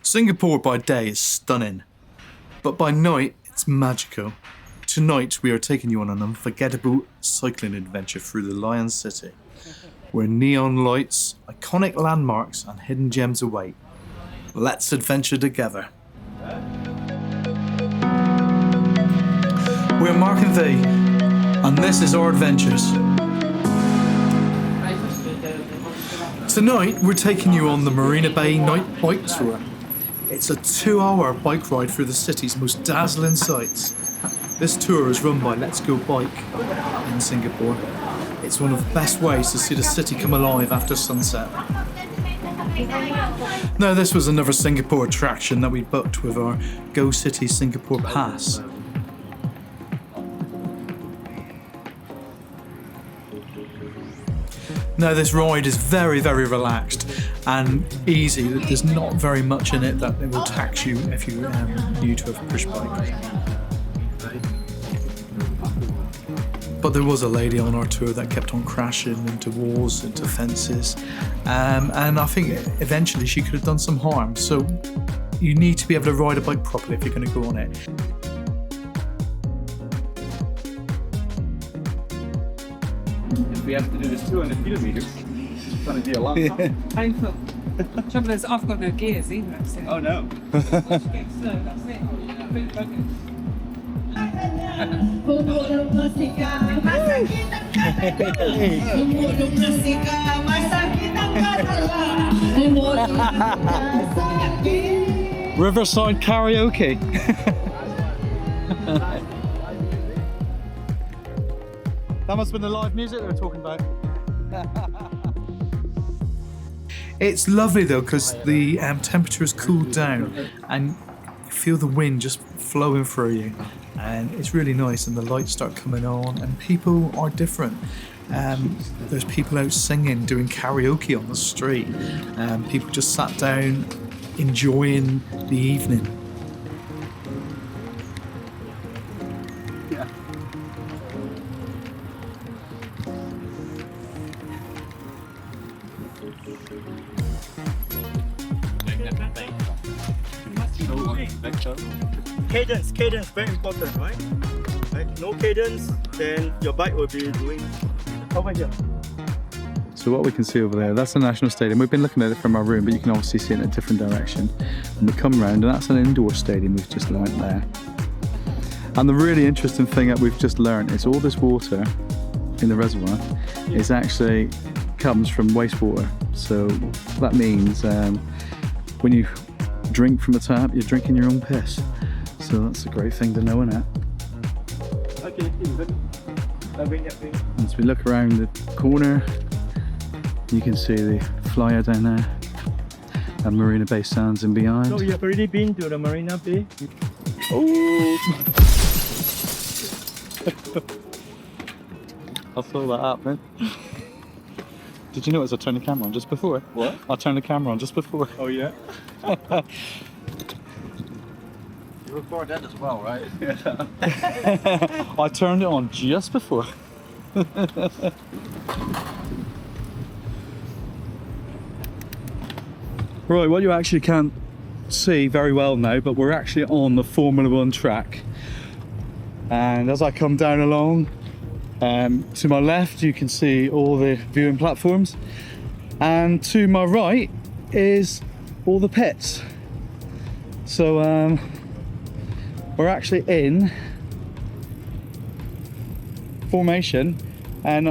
Singapore by day is stunning, but by night it's magical. Tonight we are taking you on an unforgettable cycling adventure through the Lion City, where neon lights, iconic landmarks and hidden gems await. Let's adventure together. We're Mark and V, and this is our adventures. Tonight we're taking you on the Marina Bay Night Bike Tour. It's a 2-hour bike ride through the city's most dazzling sights. This tour is run by Let's Go Bike in Singapore. It's one of the best ways to see the city come alive after sunset. Now, this was another Singapore attraction that we booked with our Go City Singapore pass. Now, this ride is very, very relaxed and easy. There's not very much in it that it will tax you if you're new to a push bike. But there was a lady on our tour that kept on crashing into walls, into fences, and I think eventually she could have done some harm. So you need to be able to ride a bike properly if you're going to go on it. If we have to do this 200 kilometers, it's going to be a long time. Painful. Trouble is, I've got no gears either. So. Oh no. Once you get slow, that's it. Riverside karaoke. That must have been the live music they were talking about. It's lovely though, because the temperature has cooled down and you feel the wind just flowing through you, and it's really nice, and the lights start coming on and people are different. There's people out singing, doing karaoke on the street, people just sat down enjoying the evening. Cadence, very important, right? No cadence, then your bike will be doing over here. So what we can see over there, that's the National Stadium. We've been looking at it from our room, but you can obviously see it in a different direction. And we come round, and that's an indoor stadium we've just learnt there. And the really interesting thing that we've just learnt is all this water in the reservoir is actually comes from wastewater. So that means when you drink from the tap, you're drinking your own piss. So that's a great thing to know, isn't it? Okay, good. As we look around the corner, you can see the flyer down there and Marina Bay Sands and beyond. So you have already been to the Marina Bay? Oh! I saw that happen. Did you notice I turned the camera on just before? What? I turned the camera on just before. Oh yeah? You record that as well, right? I turned it on just before. Right, what you actually can't see very well now, but we're actually on the Formula 1 track. And as I come down along, to my left you can see all the viewing platforms, and to my right is all the pits. So we're actually in formation, and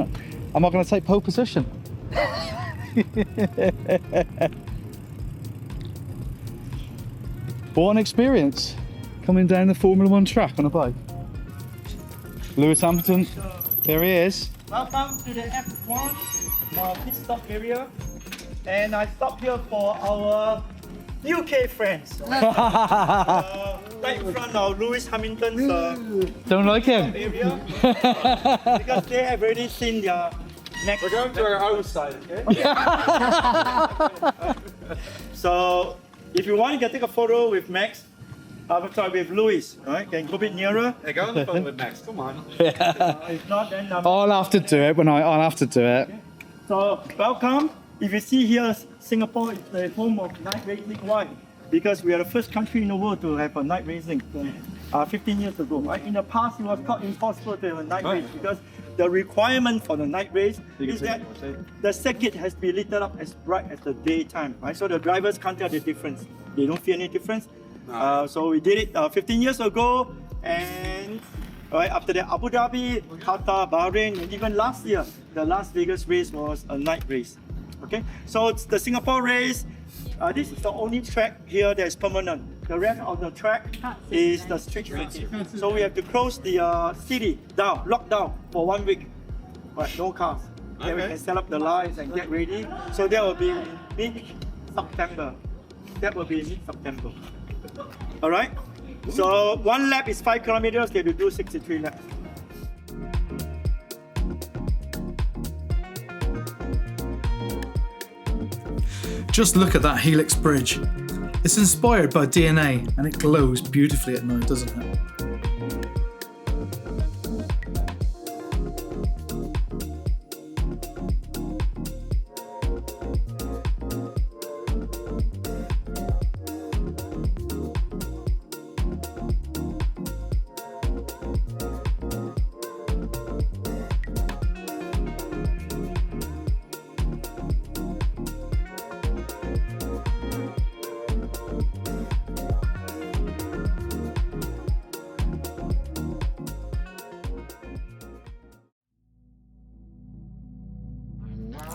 am I going to take pole position? What an experience coming down the Formula 1 track on a bike. Lewis Hamilton, there he is. Welcome to the F1 pit stop area. And I stopped here for our UK friends. Right in front of Lewis Hamilton's Don't like him. area. Because they have already seen their next. We're going to our outside, okay? So if you want, you can take a photo with Max. Sorry, with Lewis, right? Can you go a bit nearer? Hey, go on the phone with Max, come on. If not, then I'll have to do it I'll have to do it. So welcome. If you see here, Singapore is the home of night racing. Why? because we are the first country in the world to have a night racing 15 years ago. Right? In the past, it was thought impossible to have a night race because the requirement for the night race is that the circuit has to be lit up as bright as the daytime. Right? So the drivers can't tell the difference. They don't feel any difference. So we did it 15 years ago, and right after that, Abu Dhabi, Qatar, Bahrain, and even last year, the Las Vegas race was a night race. Okay, so it's the Singapore race. This is the only track here that is permanent. The rest of the track is the street circuit. So we have to close the city down, lock down for 1 week. Right, no cars. Then we can set up the lights and get ready. So that will be mid-September. All right. So 1 lap is 5 kilometers. They will do 63 laps. Just look at that Helix Bridge. It's inspired by DNA and it glows beautifully at night, doesn't it?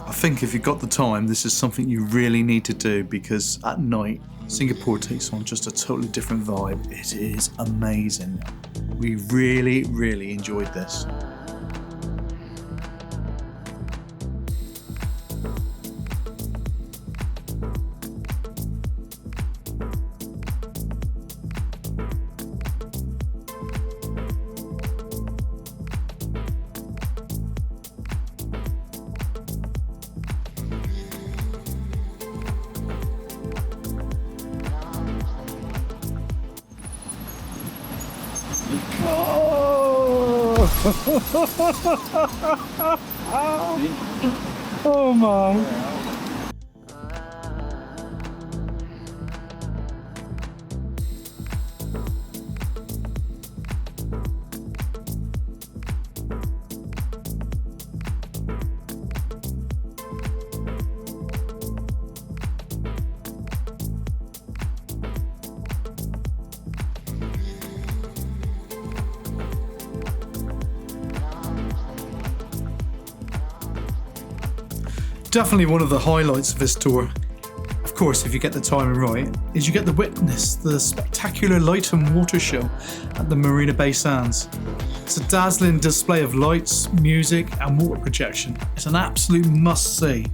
I think if you've got the time, this is something you really need to do, because at night, Singapore takes on just a totally different vibe. It is amazing. We really, really enjoyed this. Oh my. Definitely one of the highlights of this tour, of course if you get the timing right, is you get to witness the spectacular light and water show at the Marina Bay Sands. It's a dazzling display of lights, music and water projection. It's an absolute must-see.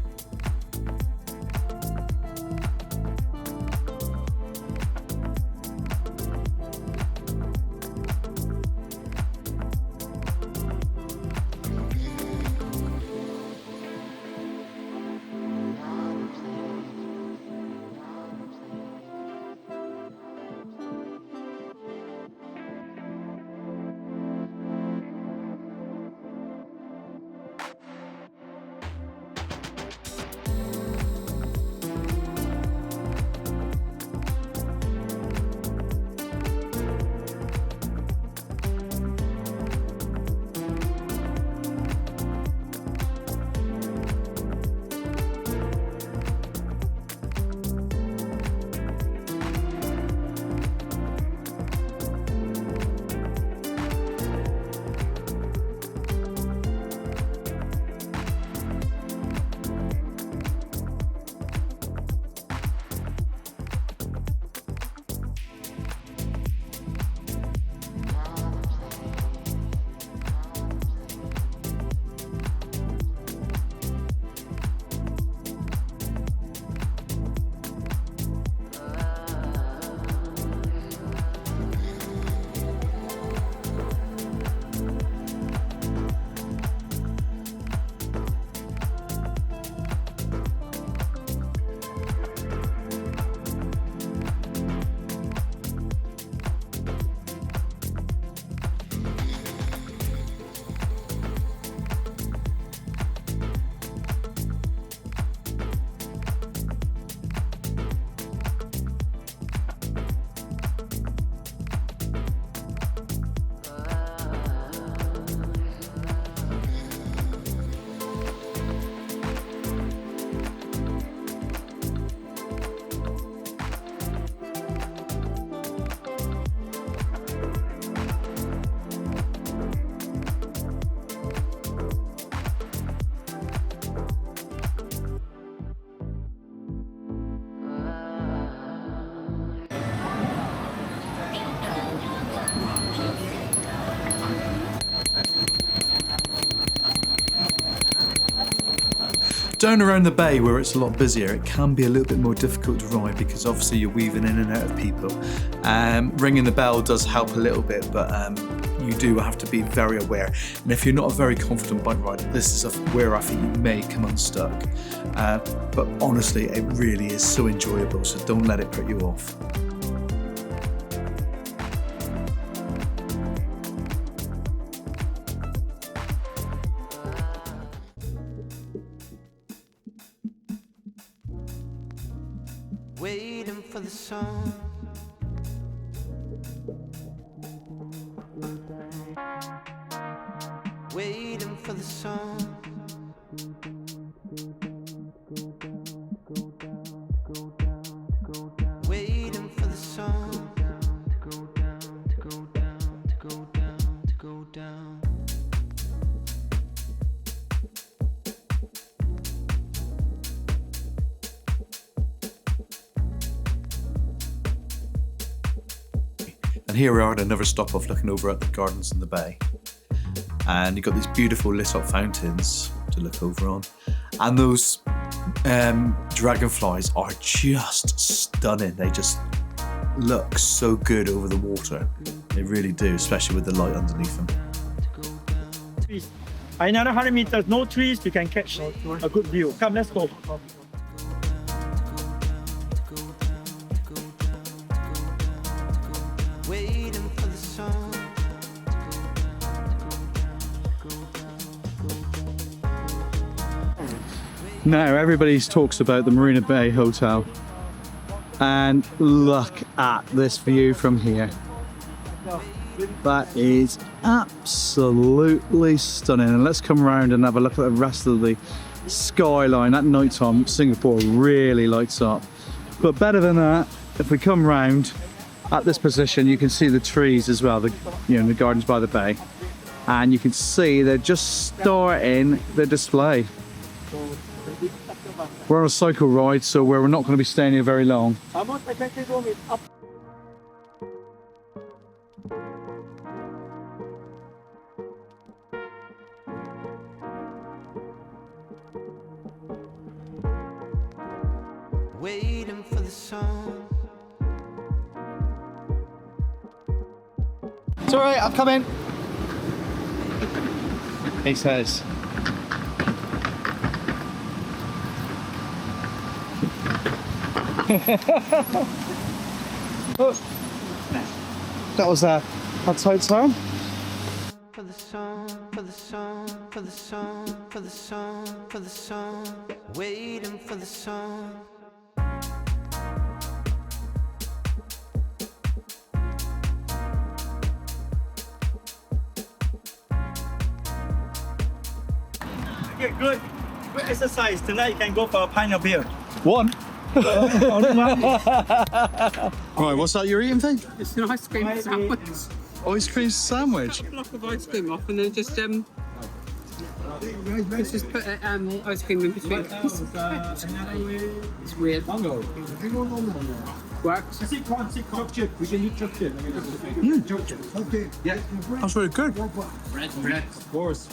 Down around the bay where it's a lot busier, it can be a little bit more difficult to ride because obviously you're weaving in and out of people. Ringing the bell does help a little bit, but you do have to be very aware. And if you're not a very confident bike rider, this is where I think you may come unstuck. But honestly, it really is so enjoyable, so don't let it put you off. Waiting for the sun. Waiting for the sun. Waiting for the sun to go down, to go down, to go down, to go down. And here we are at another stop off looking over at the gardens in the bay. And you've got these beautiful lit up fountains to look over on. And those dragonflies are just stunning. They just look so good over the water. They really do, especially with the light underneath them. Another 100 meters, no trees, you can catch a good view. Come, let's go. Waiting for the sun. Now everybody talks about the Marina Bay Hotel, and look at this view from here. That is absolutely stunning. And let's come around and have a look at the rest of the skyline. At night time, Singapore really lights up. But better than that, if we come round at this position, you can see the trees as well, the gardens by the bay. And you can see they're just starting the display. We're on a cycle ride, so we're not going to be staying here very long. Waiting for the sun. It's all right, I'll come in. He says. That was a tight sound. For the sun, for the sun, for the sun, for the sun, for the sun. Waiting for the sun. Okay, good. Good exercise. Tonight you can go for a pint of beer. One. Only one. Right, what's that you're eating thing? It's an ice cream sandwich. Ice cream sandwich. Block of ice cream off and then just put ice cream in between. It's weird. Works. That's really good. Bread, of course.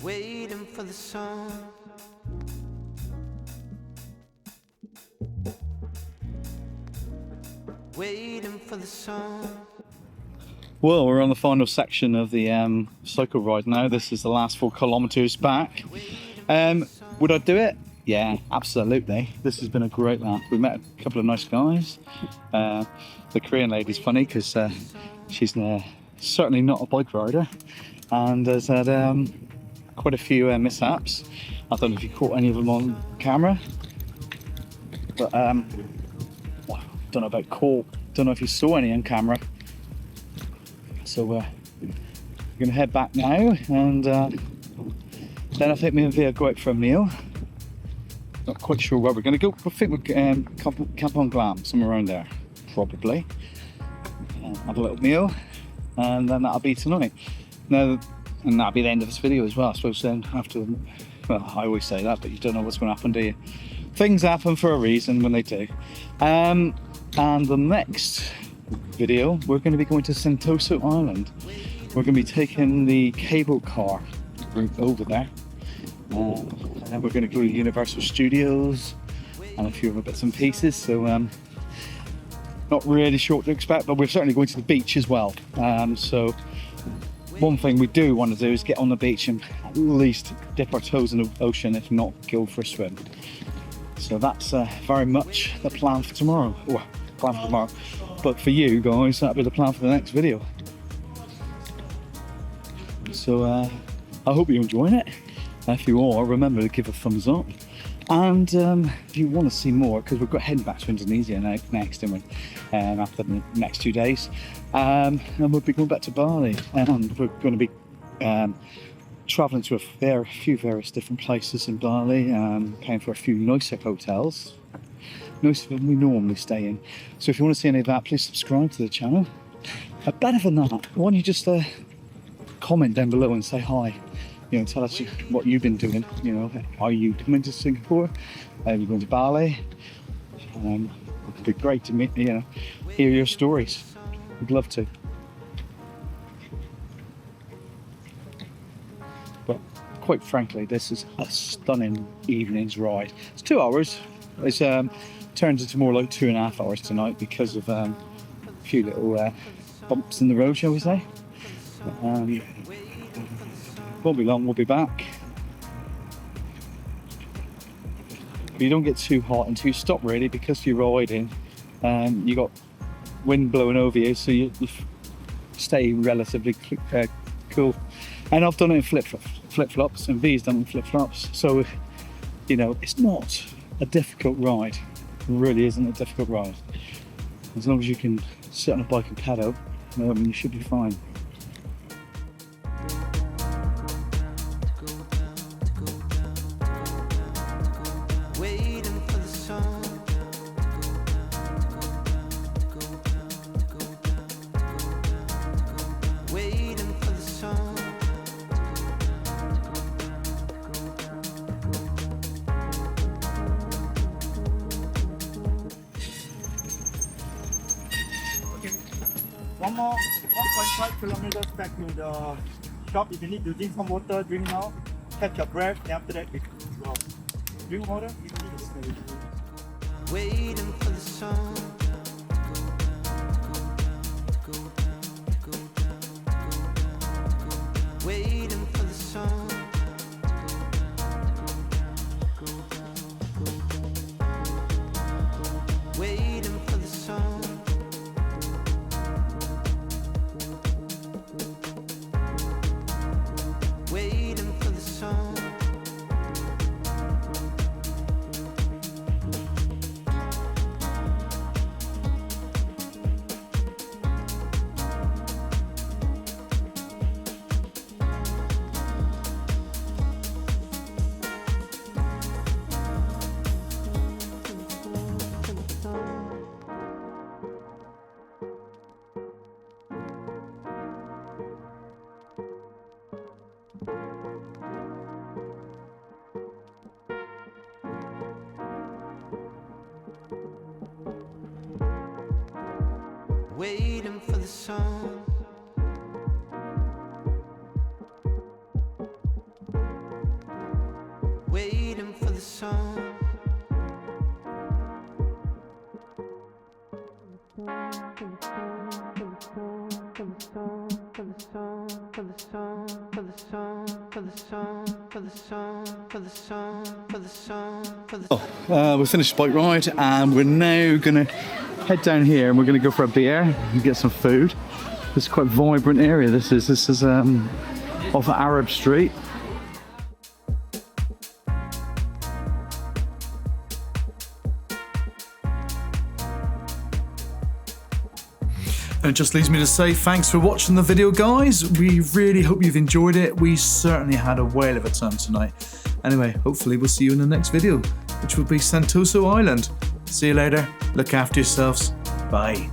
Waiting for the sun. Waiting for the sun. Well, we're on the final section of the cycle ride now. This is the last 4 kilometers back. Would I do it? Yeah, absolutely. This has been a great laugh. We met a couple of nice guys. The Korean lady's funny because she's certainly not a bike rider and has had quite a few mishaps. I don't know if you caught any of them on camera, but well, don't know about caught. Don't know if you saw any on camera. So we're gonna head back now, and then I think me and Via go out for a meal, Not quite sure where we're going to go. I think we're Camp on Glam, somewhere around there, probably. Have a little meal, and then that'll be tonight. Now, and that'll be the end of this video as well. I suppose then after, well, I always say that, but you don't know what's going to happen, do you? Things happen for a reason when they do. And the next video, we're going to be going to Sentosa Island. We're going to be taking the cable car route over there. And then we're going to go to Universal Studios and a few other bits and pieces. So not really sure what to expect, but we're certainly going to the beach as well. So one thing we do want to do is get on the beach and at least dip our toes in the ocean, if not go for a swim. So that's very much the plan for tomorrow. Or plan for tomorrow. But for you guys, that'll be the plan for the next video. So I hope you're enjoying it. If you are, remember to give a thumbs up. And if you want to see more, because we've got heading back to Indonesia next, after the next 2 days, and we'll be going back to Bali, and we're going to be travelling to a few various different places in Bali, paying for a few nicer hotels, nicer than we normally stay in. So if you want to see any of that, please subscribe to the channel. Better than that, why don't you just comment down below and say hi. You know, tell us what you've been doing. You know, are you coming to Singapore? Are you going to Bali? It'd be great to meet, hear your stories. We'd love to. But quite frankly, this is a stunning evening's ride. It's 2 hours. It's turned into more like 2.5 hours tonight because of a few little bumps in the road, shall we say. Won't be long, we'll be back. But you don't get too hot and too stop really, because you're riding. You got wind blowing over you, so you stay relatively cool. And I've done it in flip-flops, and V's done it in flip-flops. So, it's not a difficult ride. It really isn't a difficult ride. As long as you can sit on a bike and pedal, you should be fine. One more 1.5 kilometers back to the shop. If you need to drink some water, drink now. Catch your breath, and after that, drink water. If you need to stay. Waiting for the sun. Waiting for the sun. Waiting for the sun. Waiting for the sun. Waiting for the sun. Waiting for the sun. We finished the bike ride and we're now gonna head down here and we're gonna go for a beer and get some food. This is quite a vibrant area. This is off Arab Street. And it just leaves me to say thanks for watching the video, guys. We really hope you've enjoyed it. We certainly had a whale of a time tonight. Anyway, hopefully we'll see you in the next video. which will be Sentosa Island. See you later. Look after yourselves. Bye.